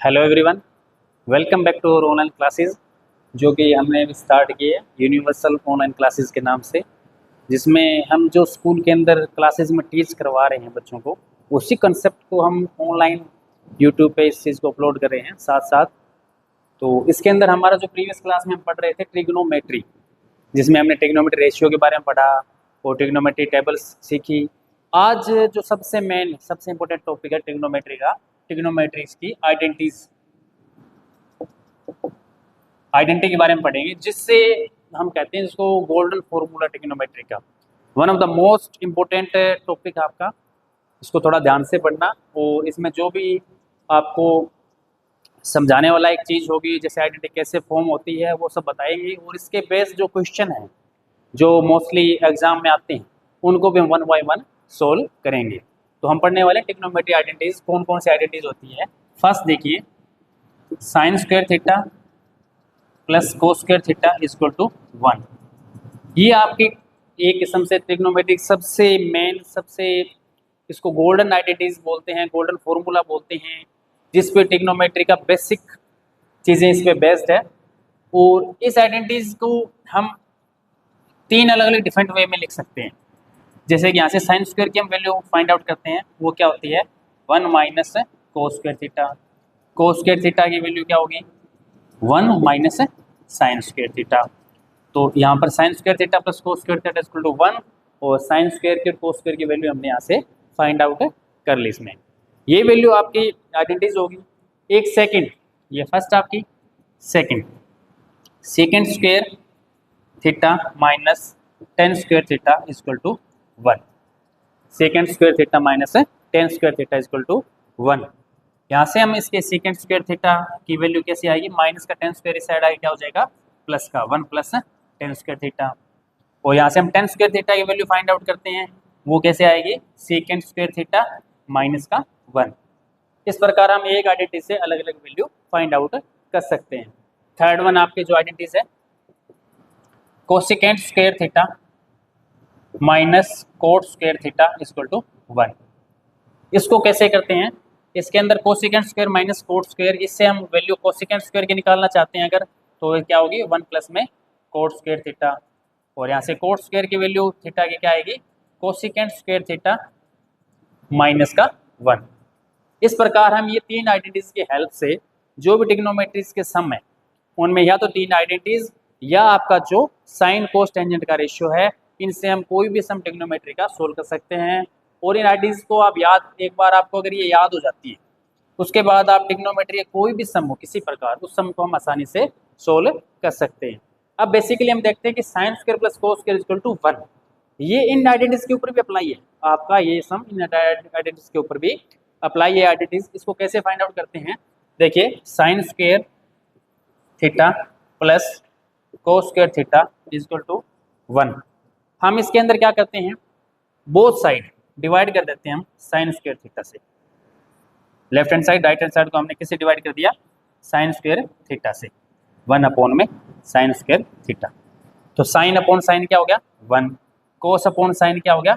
Hello everyone, welcome back to our online classes जो कि हमने स्टार्ट किए यूनिवर्सल ऑनलाइन क्लासेस के नाम से, जिसमें हम जो स्कूल के अंदर क्लासेस में टीच करवा रहे हैं बच्चों को, उसी कंसेप्ट को हम ऑनलाइन यूट्यूब पे इस चीज़ को अपलोड कर रहे हैं साथ साथ। तो इसके अंदर हमारा जो प्रीवियस क्लास में हम पढ़ रहे थे ट्रिग्नोमेट्री, जिसमें हमने ट्रिग्नोमेट्री रेशियो के बारे में पढ़ा और ट्रिग्नोमेट्री टेबल्स सीखी। आज जो सबसे मेन सबसे इंपॉर्टेंट टॉपिक है ट्रिग्नोमेट्री का, ट्रिग्नोमेट्रीज की आइडेंटिटी के बारे में पढ़ेंगे, जिससे हम कहते हैं इसको गोल्डन फॉर्मूला ट्रिग्नोमेट्री का। One of the most important topic आपका, इसको थोड़ा ध्यान से पढ़ना। और इसमें जो भी आपको समझाने वाला एक चीज़ होगी, जैसे आइडेंटिटी कैसे फॉर्म होती है वो सब बताएंगे, और इसके बेस्ड जो क्वेश्चन हैं जो मोस्टली एग्जाम में आते हैं उनको भी हम वन बाय वन सोल्व करेंगे। तो हम पढ़ने वाले ट्रिग्नोमेट्री आइडेंटिटीज, कौन कौन सी आइडेंटिटीज होती है। फर्स्ट देखिए, sine square theta plus cos square theta equal to 1। ये आपकी एक किस्म से ट्रिग्नोमेट्री सबसे मेन, सबसे इसको गोल्डन आइडेंटिटीज बोलते हैं, गोल्डन फॉर्मूला बोलते हैं, जिस पे ट्रिग्नोमेट्री का बेसिक चीज़ें इस पे बेस्ड है। और इस आइडेंटिटीज को हम तीन अलग अलग डिफरेंट वे में लिख सकते हैं। जैसे कि यहाँ से साइन स्क्वायर की हम वैल्यू फाइंड आउट करते हैं, वो क्या होती है 1 माइनस कोस स्क्वायर थीटा। कोस स्क्वायर थीटा की वैल्यू क्या होगी 1 माइनस साइन स्क्वायर थीटा। तो यहाँ पर sine square theta plus cos square theta equal to 1, और साइन स्क्वायर की कोस स्क्वायर की वैल्यू हमने यहाँ से फाइंड आउट कर ली। इसमें ये वैल्यू आपकी आइडेंटिटीज होगी। एक सेकंड, ये फर्स्ट आपकी second, second square theta minus tan square theta equal to 1। Second square theta minus tan square theta equal to 1। यहाँ से हम इसके सेकंड स्क्वायर थीटा की वैल्यू कैसे आएगी, माइनस का टेन स्क्वायर इस साइड आएगा, क्या हो जाएगा प्लस का 1 प्लस टेन स्क्वायर थीटा। और यहाँ से हम टेन स्क्वायर थीटा की वैल्यू फाइंड आउट करते हैं, वो कैसे आएगी सेकंड स्क्वायर थीटा माइनस का 1। इस प्रकार हम एक आइडेंटिटी से अलग अलग वैल्यू फाइंड आउट कर सकते हैं। थर्ड वन आपके जो आइडेंटिटीज है, cosecant square theta minus cot square theta equal to 1। इसको कैसे करते हैं, इसके अंदर cosecant square minus cot square, इससे हम वैल्यू कोसेकेंट स्क्वायर की निकालना चाहते हैं अगर, तो क्या होगी 1 प्लस में कोट स्क्वायर थीटा। और यहाँ से कोट स्क्वायर की वैल्यू थीटा की क्या आएगी कोसेकेंट स्क्वायर थीटा माइनस का 1। इस प्रकार हम ये तीन आइडेंटिटीज की हेल्प से जो भी ट्रिग्नोमेट्रीज के सम है उनमें या तो तीन आइडेंटिटीज या आपका जो साइन कोस टेंजेंट का रेशियो है, इनसे हम कोई भी सम ट्रिग्नोमेट्री का सोल्व कर सकते हैं। और इन आइडेंटिटीज को आप याद, एक बार आपको अगर ये याद हो जाती है उसके बाद आप ट्रिग्नोमेट्री का कोई भी सम हो किसी प्रकार, उस सम को हम आसानी से सोल्व कर सकते हैं। अब बेसिकली हम देखते हैं कि sine square plus cos square equal to 1, ये इन आइडेंटिटीज के ऊपर भी अप्लाई है आपका, ये सम इन आइडेंटिटीज के ऊपर भी अप्लाई है आइडेंटिटीज। इसको कैसे फाइंड आउट करते हैं, देखिए sine square theta plus cos square theta equal to 1। हम इसके अंदर क्या करते हैं, बोथ साइड डिवाइड कर देते हैं हम साइन स्क्वायर थीटा से। Left hand side right hand side को हमने किससे डिवाइड कर दिया, साइन स्क्वायर थीटा से। 1 अपॉन में साइन स्क्वायर थीटा, तो साइन अपॉन साइन क्या हो गया 1, कोस अपॉन साइन क्या हो गया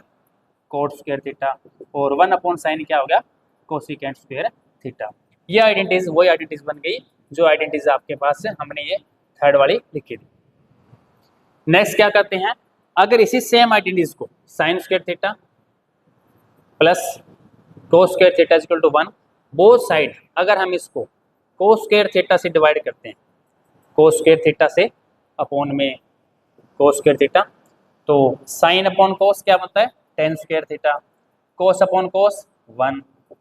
कोट स्क्वायर थीटा, और 1 अपॉन साइन क्या हो गया कोसिकेंट स्क्वायर थीटा। ये आइडेंटिटीज वही आइडेंटिटीज बन गई जो आइडेंटिटीज आपके पास है, हमने ये थर्ड वाली लिखी थी। नेक्स्ट क्या करते हैं, अगर इसी सेम आइडेंटिटीज को sine square theta plus cos square theta equal to 1, both side अगर हम इसको कोस स्क्वायर थीटा से डिवाइड करते हैं, कोस स्क्वायर थीटा से अपॉन में कोस स्क्वायर थीटा, तो साइन अपॉन कोस क्या बनता है tan square theta, cos upon cos 1,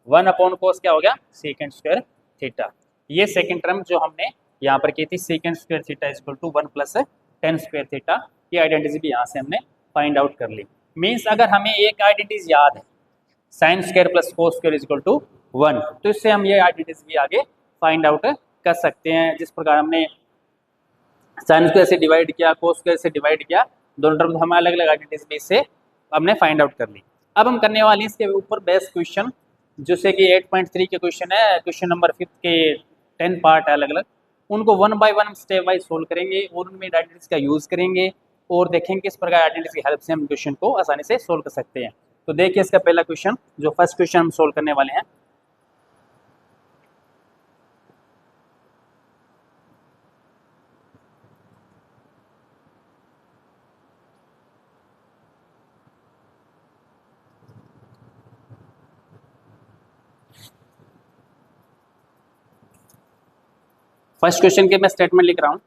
1 upon cos क्या हो गया सेकेंड स्क्वायर थीटा। ये सेकेंड टर्म जो हमने यहाँ पर की थी second square theta equal to 1 plus tan square theta, ये आइडेंटिटी भी यहाँ से हमने फाइंड आउट कर ली। मीन्स अगर हमें एक आइडेंटिटीज याद है sine square plus cos square equal to 1, तो इससे हम ये आइडेंटिटीज भी आगे फाइंड आउट कर सकते हैं। जिस प्रकार हमने साइन स्क्वायर से डिवाइड किया, कोस स्क्वायर से डिवाइड किया, दोनों टर्म हमें अलग अलग आइडेंटिटीज भी इससे हमने फाइंड आउट कर ली। अब हम करने वाले इसके ऊपर बेस्ट क्वेश्चन, जैसे कि 8.3 के क्वेश्चन है, क्वेश्चन नंबर 5 के 10 पार्ट है अलग अलग, उनको one by one step wise solve करेंगे और उनमें आइडेंटिटीज का यूज़ करेंगे और देखेंगे किस प्रकार आइडेंटिटीज की हेल्प से हम क्वेश्चन को आसानी से सोल्व कर सकते हैं। तो देखिए इसका पहला क्वेश्चन, जो फर्स्ट क्वेश्चन हम सोल्व करने वाले हैं, फर्स्ट क्वेश्चन के मैं स्टेटमेंट लिख रहा हूं।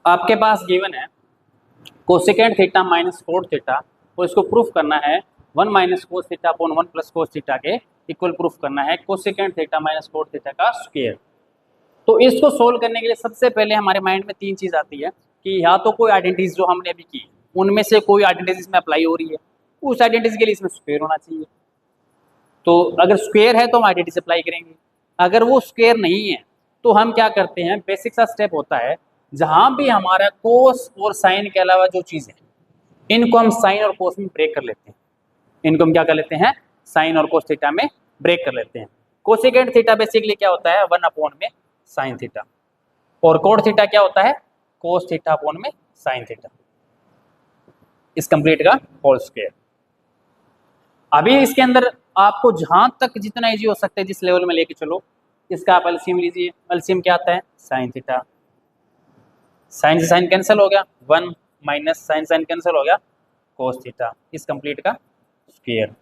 आपके पास गिवन है cosecant theta minus cot theta, और इसको प्रूफ करना है 1 minus cos theta upon 1 plus cos theta के इक्वल प्रूफ करना है cosecant theta minus cot theta का स्क्वायर। तो इसको सोल्व करने के लिए सबसे पहले हमारे माइंड में तीन चीज आती है कि या तो कोई आइडेंटिटीज जो हमने अभी की उनमें से कोई आइडेंटिटीज इसमें अप्लाई हो रही है, उस आइडेंटिटीज के लिए इसमें स्क्वायर होना चाहिए। तो अगर स्क्वायर है तो हम आइडेंटिटी अप्लाई करेंगे, अगर वो स्क्वायर नहीं है तो हम क्या करते हैं, बेसिक सा स्टेप होता है जहां भी हमारा कोस और साइन के अलावा जो चीज है इनको हम साइन और कोस में ब्रेक कर लेते हैं। इनको हम क्या कर लेते हैं, साइन और कोस थीटा में ब्रेक कर लेते हैं। कोसेकेंट थीटा बेसिकली क्या होता है 1 अपॉन में साइन थीटा, और कोट थीटा क्या होता है कोस थीटा अपॉन में साइन थीटा, इस कंप्लीट का होल स्क्वायर। अभी इसके अंदर आपको जहां तक जितना इजी हो सकता है जिस लेवल में लेके चलो, इसका आप एलसीएम लीजिए। एलसीएम क्या आता है साइन थीटा, साइन से साइन कैंसिल हो गया 1 माइनस साइन साइन कैंसिल हो गया कोस थीटा, इस कंप्लीट का स्क्वायर।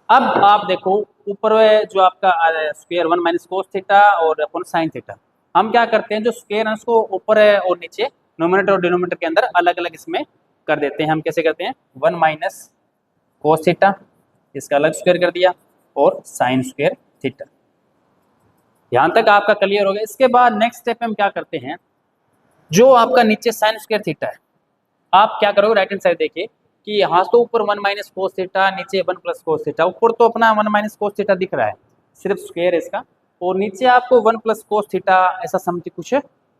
अब आप देखो ऊपर जो आपका स्क्वायर 1 माइनस कोस थीटा और अपन साइन थीटा, हम क्या करते हैं जो स्क्वायर है उसको ऊपर और नीचे नोमिनेटर और डिनोमिनेटर के अंदर अलग अलग इसमें कर देते हैं। हम कैसे करते हैं 1 माइनस कोस थीटा इसका अलग स्क्वायर कर दिया और साइन स्क्वायर थीटा। यहां तक आपका क्लियर हो गया। इसके बाद नेक्स्ट स्टेप में हम क्या करते हैं, जो आपका नीचे साइन स्क्वायर थीटा है आप क्या करोगे राइट हैंड साइड देखिए कि यहाँ तो ऊपर 1 माइनस कोस थीटा नीचे 1 प्लस कोस थीटा, ऊपर तो अपना 1 माइनस कोस थीटा दिख रहा है सिर्फ स्क्वायर है इसका, और नीचे आपको 1 प्लस कोस थीटा ऐसा समथिंग कुछ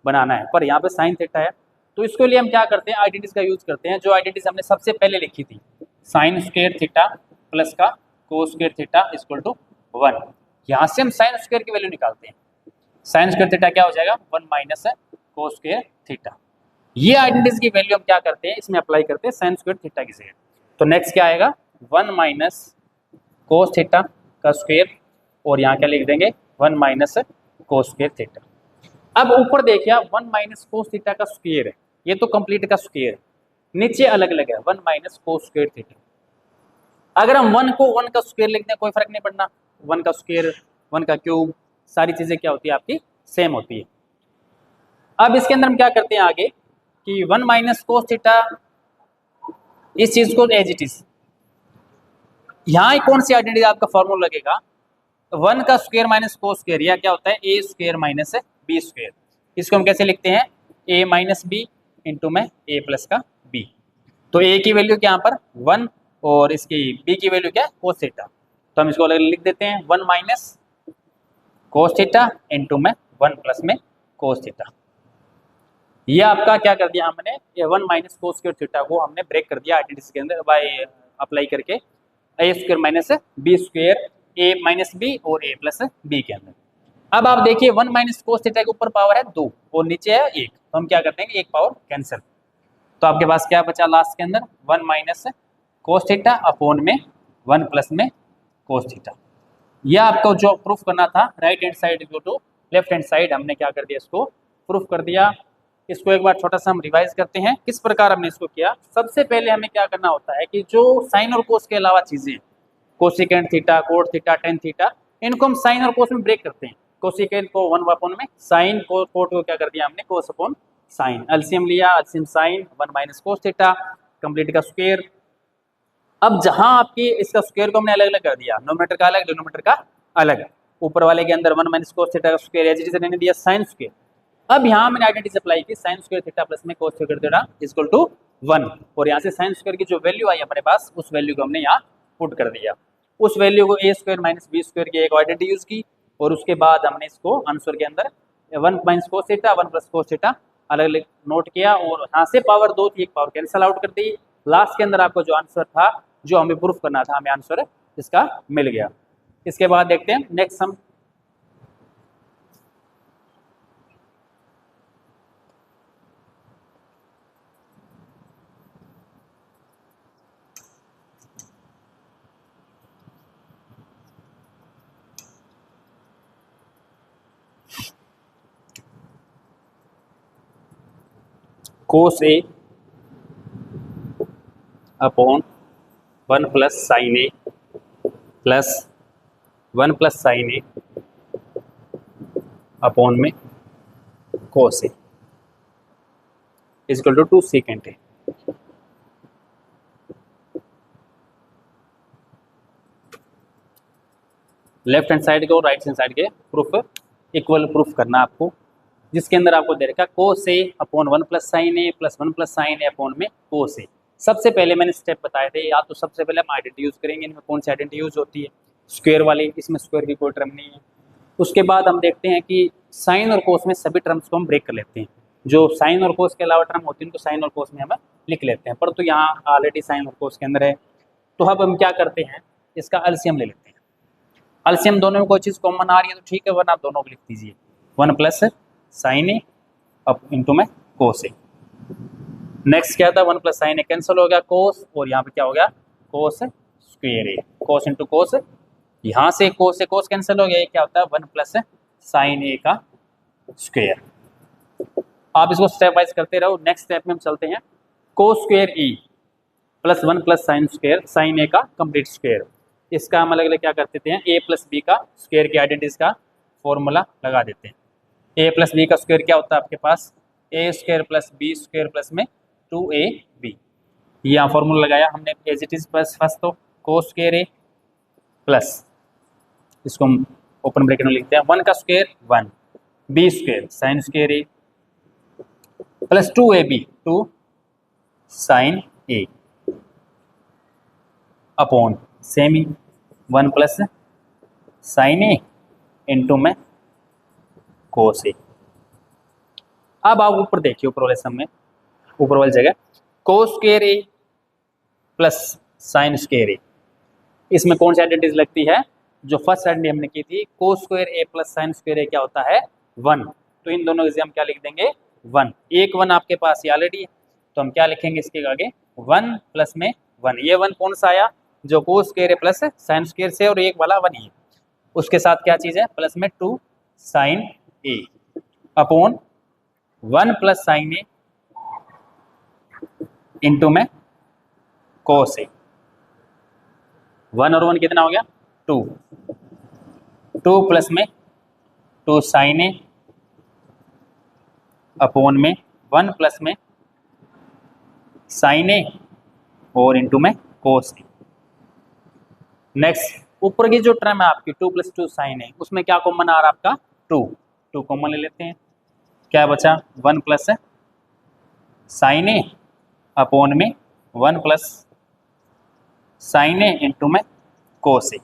बनाना है, पर यहाँ पे साइन थीटा है। तो इसके लिए हम क्या करते हैं आइडेंटिटीज का यूज करते हैं, जो आइडेंटिटीज हमने सबसे पहले लिखी थी साइन स्क्वायर थीटा प्लस का cos square theta equal to 1। यहाँ से हम साइन स्क्वायर की वैल्यू निकालते हैं, साइन स्क्वायर थीटा क्या हो जाएगा 1 माइनस कोस स्क्वायर थीटा। ये आइडेंटिटीज की वैल्यू हम क्या करते हैं इसमें अप्लाई करते हैं साइन स्क्वायर थीटा की जगह। तो नेक्स्ट क्या आएगा 1 माइनस कोस थीटा का स्क्वायर, और यहाँ क्या लिख देंगे 1 माइनस कोस स्क्वायर थीटा। अब ऊपर देखिए 1 माइनस कोस थीटा का स्क्वायर है, ये तो कंप्लीट का स्क्वायर है, नीचे अलग अलग है 1 माइनस कोस स्क्वायर थीटा। अगर हम 1 को 1 का स्क्वायर लिखते हैं कोई फर्क नहीं पड़ना, 1 का स्क्वायर 1 का क्यूब सारी चीजें क्या होती है आपकी सेम होती है। अब इसके अंदर हम क्या करते हैं आगे कि 1 माइनस कोस थीटा इस चीज को एज इट इज, यहाँ कौन सी आइडेंटिटी आपका फॉर्मूला लगेगा 1 का स्क्वायर माइनस कोस स्क्वायर, या क्या होता है ए स्क्वायर माइनस बी स्क्वायर। इसको हम कैसे लिखते हैं ए माइनस बी इंटू में ए प्लस का बी। तो ए की वैल्यू क्या यहाँ पर 1 और इसकी बी की वैल्यू क्या है कोस थीटा, तो हम इसको अलग लिख देते हैं 1 माइनस कोस थीटा इंटू में 1 प्लस में कोस थीटा। ये आपका क्या कर दिया हमने ये 1 माइनस कोस स्क्वायर थीटा को हमने ब्रेक कर दिया आइडेंटिटी के अंदर बाय अप्लाई करके ए स्क्वायर माइनस बी स्क्वायर ए माइनस बी और ए प्लस बी के अंदर। अब आप देखिए 1 माइनस कोस थीटा के ऊपर पावर है 2 और नीचे है 1, तो हम क्या करते हैं एक पावर कैंसिल, तो आपके पास क्या बचा लास्ट के अंदर 1 माइनस कोस थीटा अपॉन में 1 प्लस में कोस थीटा। यह आपको जो प्रूफ करना था right hand side equal to left hand side, हमने क्या कर दिया इसको प्रूफ कर दिया। इसको एक बार छोटा सा हम रिवाइज करते हैं किस प्रकार हमने इसको किया। सबसे पहले हमें क्या करना होता है कि जो साइन और कोस के अलावा चीजें cosecant theta cot theta tan theta इनको हम साइन और कोस में ब्रेक करते हैं। कोसिकेंट को 1 अपॉन में साइन को कोट को क्या कर दिया हमने कोस अपॉन साइन, एलसीएम लिया LCM sine 1 minus cos theta complete का स्क्वायर। अब जहां आपकी इसका स्क्वायर को हमने अलग अलग कर दिया, नोमिनेटर का अलग डिनोमिनेटर का अलग, ऊपर वाले के अंदर 1 माइनस कोस थीटा का स्क्वायर एज इट इज रहने दिया साइन स्क्वायर। अब यहाँ मैंने आइडेंटिटी अप्लाई की साइन स्क्वायर थीटा प्लस में cos square theta equal to 1, और यहाँ से साइन स्क्वायर की जो वैल्यू आई हमारे पास उस वैल्यू को हमने यहाँ पुट कर दिया। उस वैल्यू को ए स्क्वायर माइनस बी स्क्वायर की एक आइडेंटिटी यूज की, और उसके बाद हमने इसको आंसर के अंदर 1 minus cos theta 1 plus cos theta अलग अलग नोट किया, और यहाँ से पावर 2 थी एक पावर कैंसिल आउट कर दी। लास्ट के अंदर आपको जो आंसर था जो हमें प्रूफ करना था हमें आंसर इसका मिल गया। इसके बाद देखते हैं next sum. Cos A upon 1 plus sine A plus 1 plus sine A upon में cos A is equal to 2 second A. Left hand side के और राइट हैंड साइड के प्रूफ इक्वल प्रूफ करना आपको, जिसके अंदर आपको दे रखा cos A upon 1 plus sine A plus 1 plus sine A upon में कोस ए। सबसे पहले मैंने स्टेप बताए थे, या तो सबसे पहले हम आइडेंटिटी यूज करेंगे। इनमें कौन सी आइडेंटिटी यूज होती है? स्क्वायर वाली, इसमें स्क्वायर की कोई टर्म नहीं है। उसके बाद हम देखते हैं कि साइन और कोस में सभी टर्म्स को हम ब्रेक कर लेते हैं। जो साइन और कोस के अलावा टर्म होती है उनको साइन और कोस में हम लिख लेते हैं, पर तो यहाँ ऑलरेडी साइन और कोस के अंदर है। तो अब हम क्या करते हैं, इसका एलसीएम ले लेते हैं। एलसीएम दोनों में कोई चीज़ कॉमन आ रही है तो ठीक है, वरना आप दोनों को लिख दीजिए। 1 प्लस साइन ए अब इंटू में कोस ए। नेक्स्ट क्या था, 1 प्लस साइन ए कैंसिल हो गया, कोस, और यहाँ पे क्या हो गया, कोस स्क्वायर ए, कोस इंटू कोस। यहाँ से कोस कैंसिल हो गया, ये क्या होता है 1 प्लस साइन ए का स्क्वायर। आप इसको स्टेप वाइज करते रहो। नेक्स्ट स्टेप में हम चलते हैं, cos square E plus 1 plus sine square, sine A का कंप्लीट स्क्वायर। इसका हम अलग अलग क्या कर देते हैं, ए प्लस बी का स्क्वायर की आइडेंटिटीज का फॉर्मूला लगा देते हैं। ए प्लस बी का स्क्वायर क्या होता है आपके पास, A square plus B square plus में 2ab। यहाँ फॉर्मूला लगाया हमने as it is. Plus first तो कोस स्क्वायर ए प्लस, इसको हम ओपन ब्रैकेट में लिखते हैं, 1 का square 1, B square sine square A plus 2ab 2 sine A upon semi 1 plus sine A into में कोस ए। अब आप ऊपर देखिए, ऊपर वाले सम में ऊपर वाली जगह cos square A plus sine square ए, इसमें कौन सी आइडेंटिटीज लगती है, जो फर्स्ट आइडेंटिटी हमने की थी, cos square A plus sine square ए क्या होता है 1। तो इन दोनों के हम क्या लिख देंगे 1। एक 1 आपके पास ये ऑलरेडी है, तो हम क्या लिखेंगे इसके आगे 1 प्लस में 1। ये 1 कौन सा आया, जो cos square A plus sine square से, और एक वाला 1 ही है। उसके साथ क्या चीज़ है, प्लस में 2 sine A upon 1 plus sine A into में कोस ए। 1 और 1 कितना हो गया 2, 2 प्लस में 2 साइन ए अपॉन में 1 प्लस में साइन ए और इंटू में कोस ए। नेक्स्ट ऊपर की जो टर्म है आपकी 2 प्लस 2 साइन ए, उसमें क्या कॉमन आ रहा है आपका 2 कॉमन ले लेते हैं। क्या बचा 1 प्लस साइन ए अपॉन में 1 प्लस साइन ए इंटू में कोस ए।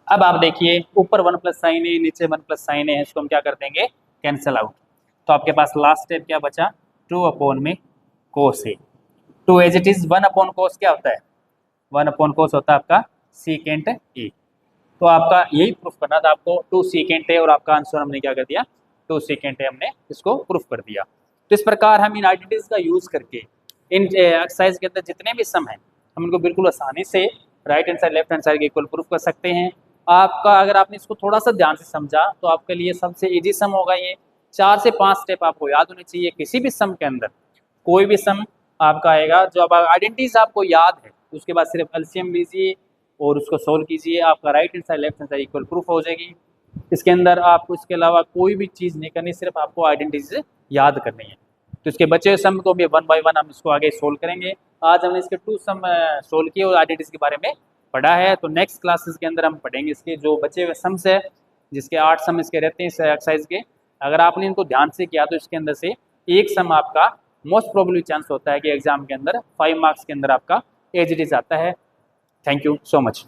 अब आप देखिए ऊपर 1 प्लस साइन ए, नीचे 1 प्लस साइन ए है, इसको हम क्या कर देंगे कैंसिल आउट। तो आपके पास लास्ट स्टेप क्या बचा 2 अपॉन में cos A. 2 as it is, 1 upon cos क्या होता है 1 अपॉन कोस होता है आपका सीकेंट ए। तो आपका यही प्रूफ करना था आपको 2 सीकेंट ए, और आपका आंसर हमने क्या कर दिया 2 सीकेंट ए, हमने इसको प्रूफ कर दिया। तो इस प्रकार हम इन आइडेंटिटीज का यूज करके इन एक्सरसाइज के अंदर जितने भी सम हैं हम इनको बिल्कुल आसानी से right hand side left hand side के इक्वल प्रूफ कर सकते हैं। आपका अगर आपने इसको थोड़ा सा ध्यान से समझा तो आपके लिए सबसे इजी सम होगा ये। 4 से 5 स्टेप आपको याद होने चाहिए किसी भी सम के अंदर। कोई भी सम आपका आएगा, जो अब आइडेंटिटीज आपको याद है, उसके बाद सिर्फ एलसीएम लीजिए और उसको सोल्व कीजिए, आपका right hand side left hand side equal proof हो जाएगी। इसके अंदर आपको इसके अलावा कोई भी चीज़ नहीं करनी, सिर्फ आपको आइडेंटिटीज याद करनी है। तो इसके बचे हुए सम को भी 1 बाय 1 हम इसको आगे सोल्व करेंगे। आज हमने इसके 2 सम सोल्व किए और आइडेंटिटीज के बारे में पढ़ा है। तो नेक्स्ट क्लासेस के अंदर हम पढ़ेंगे इसके जो बचे हुए सम्स है, जिसके 8 सम इसके रहते हैं इस एक्सरसाइज के। अगर आपने इनको ध्यान से किया तो इसके अंदर से एक सम आपका मोस्ट प्रोबेबली चांस होता है कि एग्जाम के अंदर 5 मार्क्स के अंदर आपका एज इट इज आता है। Thank you so much.